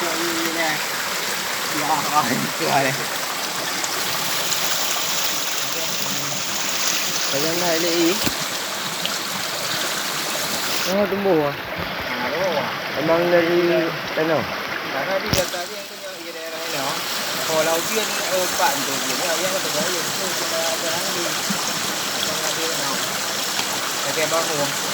cho y nè. Dạ rồi, cười này. Bagian dah LE. Oh, tumbuh. Emang dari sana? Karena di kata dia yang punya di daerah ini. Kalau dia empat tu dia yang terbaik itu kita berani. Apa lagi nak? Okey, baru.